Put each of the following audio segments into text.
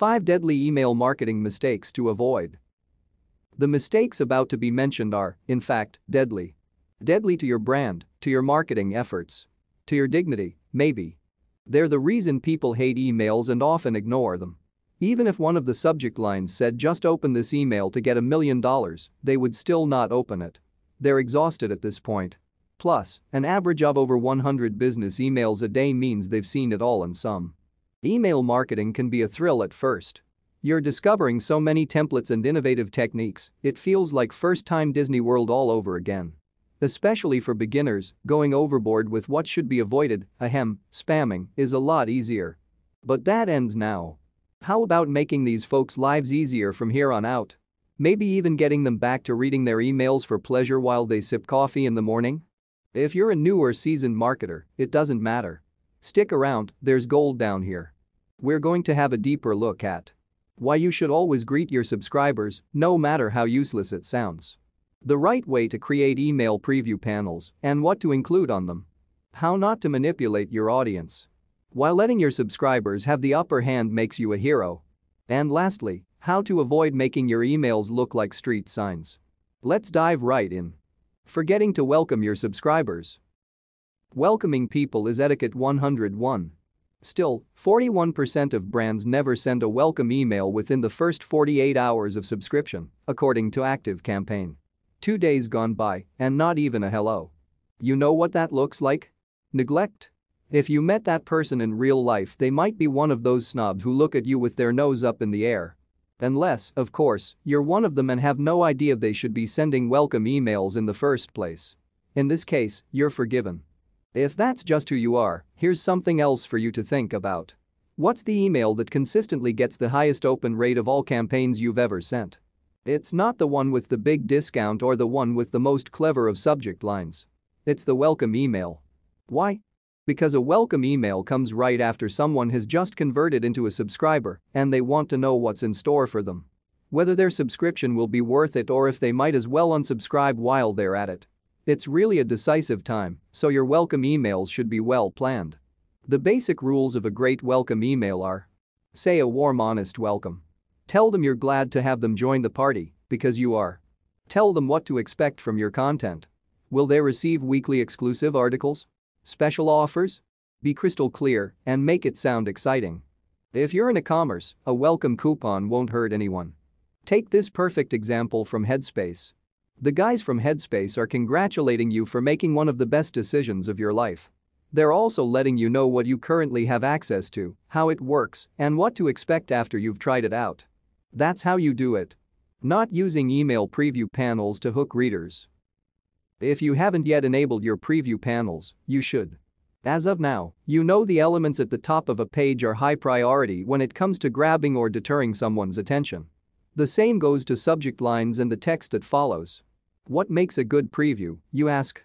5 deadly email marketing mistakes to avoid. The mistakes about to be mentioned are, in fact, deadly. Deadly to your brand, to your marketing efforts, to your dignity, maybe. They're the reason people hate emails and often ignore them. Even if one of the subject lines said just open this email to get $1 million, they would still not open it. They're exhausted at this point. Plus, an average of over 100 business emails a day means they've seen it all and some. Email marketing can be a thrill at first. You're discovering so many templates and innovative techniques, it feels like first-time Disney World all over again. Especially for beginners, going overboard with what should be avoided, spamming, is a lot easier. But that ends now. How about making these folks' lives easier from here on out? Maybe even getting them back to reading their emails for pleasure while they sip coffee in the morning? If you're a new or seasoned marketer, it doesn't matter. Stick around, there's gold down here. We're going to have a deeper look at why you should always greet your subscribers, no matter how useless it sounds. The right way to create email preview panels and what to include on them. How not to manipulate your audience while letting your subscribers have the upper hand makes you a hero. And lastly, how to avoid making your emails look like street signs. Let's dive right in. Forgetting to welcome your subscribers. Welcoming people is etiquette 101. Still, 41% of brands never send a welcome email within the first 48 hours of subscription, according to ActiveCampaign. 2 days gone by, and not even a hello. You know what that looks like? Neglect. If you met that person in real life, they might be one of those snobs who look at you with their nose up in the air. Unless, of course, you're one of them and have no idea they should be sending welcome emails in the first place. In this case, you're forgiven. If that's just who you are, here's something else for you to think about. What's the email that consistently gets the highest open rate of all campaigns you've ever sent? It's not the one with the big discount or the one with the most clever of subject lines. It's the welcome email. Why? Because a welcome email comes right after someone has just converted into a subscriber and they want to know what's in store for them. Whether their subscription will be worth it or if they might as well unsubscribe while they're at it. It's really a decisive time, so your welcome emails should be well planned. The basic rules of a great welcome email are: say a warm, honest welcome. Tell them you're glad to have them join the party, because you are. Tell them what to expect from your content. Will they receive weekly exclusive articles? Special offers? Be crystal clear and make it sound exciting. If you're in e-commerce, a welcome coupon won't hurt anyone. Take this perfect example from Headspace. The guys from Headspace are congratulating you for making one of the best decisions of your life. They're also letting you know what you currently have access to, how it works, and what to expect after you've tried it out. That's how you do it. Not using email preview panels to hook readers. If you haven't yet enabled your preview panels, you should. As of now, you know the elements at the top of a page are high priority when it comes to grabbing or deterring someone's attention. The same goes to subject lines and the text that follows. What makes a good preview, you ask?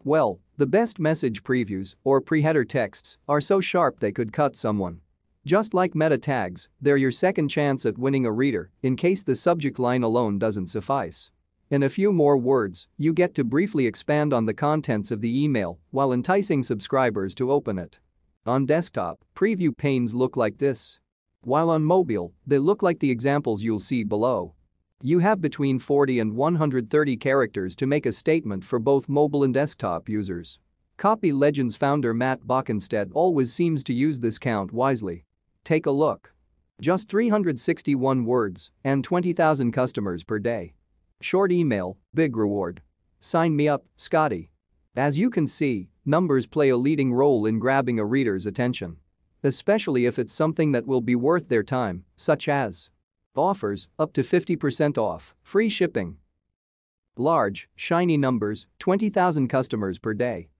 Well, the best message previews, or pre-header texts, are so sharp they could cut someone. Just like meta tags, they're your second chance at winning a reader in case the subject line alone doesn't suffice. In a few more words, you get to briefly expand on the contents of the email while enticing subscribers to open it. On desktop, preview panes look like this. While on mobile, they look like the examples you'll see below. You have between 40 and 130 characters to make a statement for both mobile and desktop users. Copy Legends founder Matt Bockenstead always seems to use this count wisely. Take a look. Just 361 words and 20,000 customers per day. Short email, big reward. Sign me up, Scotty. As you can see, numbers play a leading role in grabbing a reader's attention. Especially if it's something that will be worth their time, such as offers, up to 50% off, free shipping. Large, shiny numbers, 20,000 customers per day.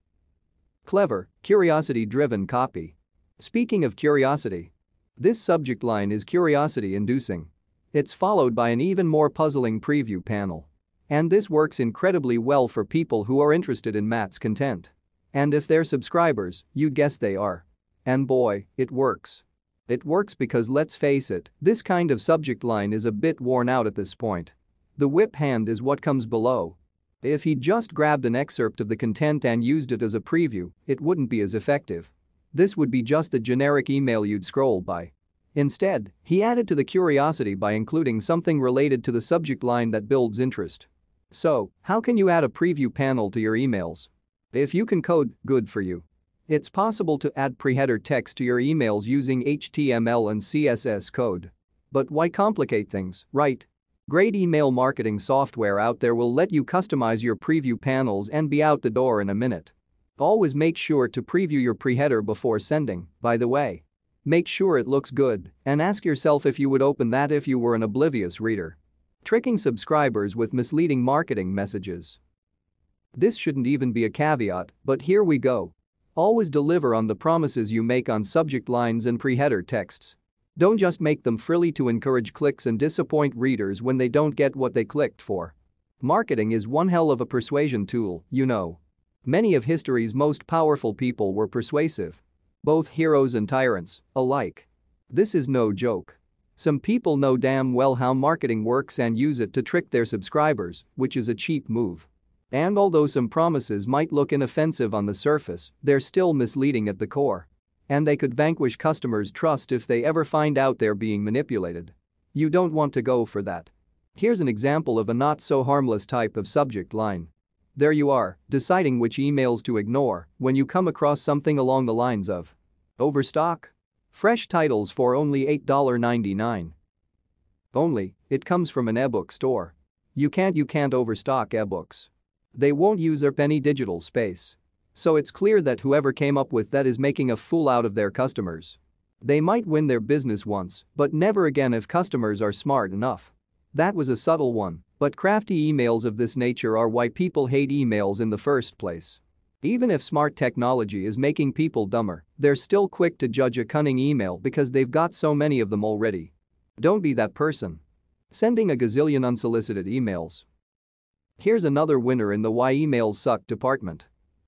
Clever, curiosity-driven copy. Speaking of curiosity, this subject line is curiosity-inducing. It's followed by an even more puzzling preview panel. And this works incredibly well for people who are interested in Matt's content. And if they're subscribers, you'd guess they are. And boy, it works. It works because let's face it, this kind of subject line is a bit worn out at this point. The whip hand is what comes below. If he just grabbed an excerpt of the content and used it as a preview, it wouldn't be as effective. This would be just a generic email you'd scroll by. Instead, he added to the curiosity by including something related to the subject line that builds interest. So, how can you add a preview panel to your emails? If you can code, good for you. It's possible to add pre-header text to your emails using HTML and CSS code. But why complicate things, right? Great email marketing software out there will let you customize your preview panels and be out the door in a minute. Always make sure to preview your pre-header before sending, by the way. Make sure it looks good and ask yourself if you would open that if you were an oblivious reader. Tricking subscribers with misleading marketing messages. This shouldn't even be a caveat, but here we go. Always deliver on the promises you make on subject lines and pre-header texts. Don't just make them frilly to encourage clicks and disappoint readers when they don't get what they clicked for. Marketing is one hell of a persuasion tool, you know. Many of history's most powerful people were persuasive. Both heroes and tyrants, alike. This is no joke. Some people know damn well how marketing works and use it to trick their subscribers, which is a cheap move. And although some promises might look inoffensive on the surface, they're still misleading at the core. And they could vanquish customers' trust if they ever find out they're being manipulated. You don't want to go for that. Here's an example of a not-so-harmless type of subject line. There you are, deciding which emails to ignore when you come across something along the lines of overstock? Fresh titles for only $8.99. Only, it comes from an ebook store. You can't overstock ebooks. They won't use up any digital space. So it's clear that whoever came up with that is making a fool out of their customers. They might win their business once, but never again if customers are smart enough. That was a subtle one, but crafty emails of this nature are why people hate emails in the first place. Even if smart technology is making people dumber, they're still quick to judge a cunning email because they've got so many of them already. Don't be that person. Sending a gazillion unsolicited emails. Here's another winner in the why emails suck department.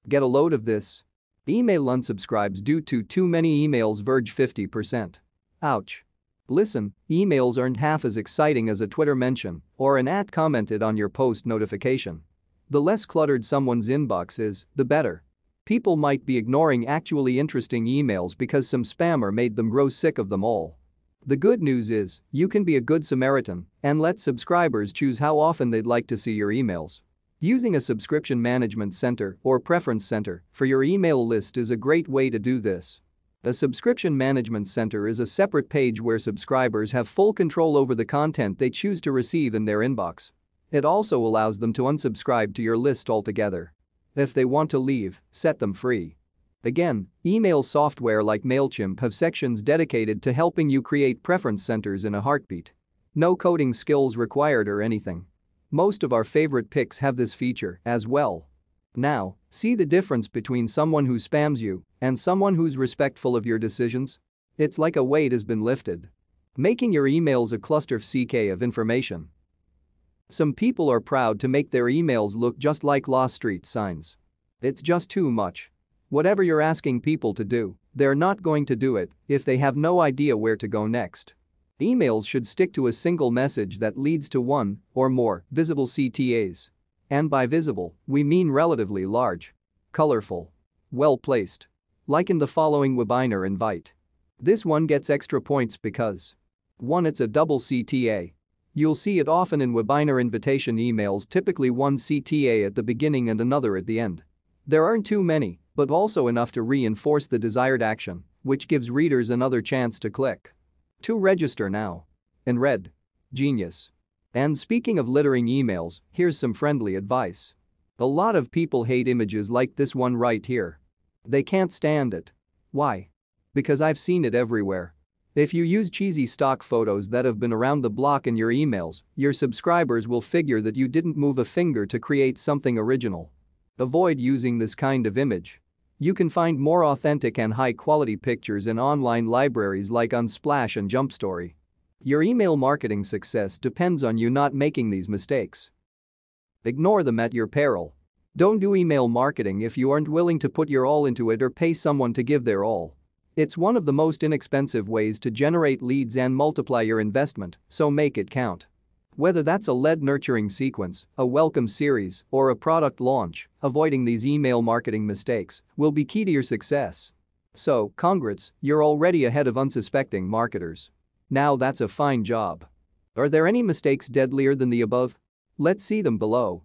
Get a load of this. Email unsubscribes due to too many emails verge 50%. Ouch. Listen, emails aren't half as exciting as a Twitter mention or an @ commented on your post notification. The less cluttered someone's inbox is, the better. People might be ignoring actually interesting emails because some spammer made them grow sick of them all. The good news is, you can be a good Samaritan and let subscribers choose how often they'd like to see your emails. Using a subscription management center or preference center for your email list is a great way to do this. A subscription management center is a separate page where subscribers have full control over the content they choose to receive in their inbox. It also allows them to unsubscribe to your list altogether. If they want to leave, set them free. Again, email software like MailChimp have sections dedicated to helping you create preference centers in a heartbeat. No coding skills required or anything. Most of our favorite picks have this feature as well. Now, see the difference between someone who spams you and someone who's respectful of your decisions? It's like a weight has been lifted. Making your emails a cluster of information. Some people are proud to make their emails look just like lost street signs. It's just too much. Whatever you're asking people to do, they're not going to do it if they have no idea where to go next. Emails should stick to a single message that leads to one or more visible CTAs. And by visible, we mean relatively large, colorful, well-placed. Like in the following webinar invite. This one gets extra points because 1. It's a double CTA. You'll see it often in webinar invitation emails, typically one CTA at the beginning and another at the end. There aren't too many, but also enough to reinforce the desired action, which gives readers another chance to click. 2. Register now. In red. Genius. And speaking of littering emails, here's some friendly advice. A lot of people hate images like this one right here. They can't stand it. Why? Because I've seen it everywhere. If you use cheesy stock photos that have been around the block in your emails, your subscribers will figure that you didn't move a finger to create something original. Avoid using this kind of image. You can find more authentic and high-quality pictures in online libraries like Unsplash and JumpStory. Your email marketing success depends on you not making these mistakes. Ignore them at your peril. Don't do email marketing if you aren't willing to put your all into it or pay someone to give their all. It's one of the most inexpensive ways to generate leads and multiply your investment, so make it count. Whether that's a lead nurturing sequence, a welcome series, or a product launch, avoiding these email marketing mistakes will be key to your success. So, congrats, you're already ahead of unsuspecting marketers. Now that's a fine job. Are there any mistakes deadlier than the above? Let's see them below.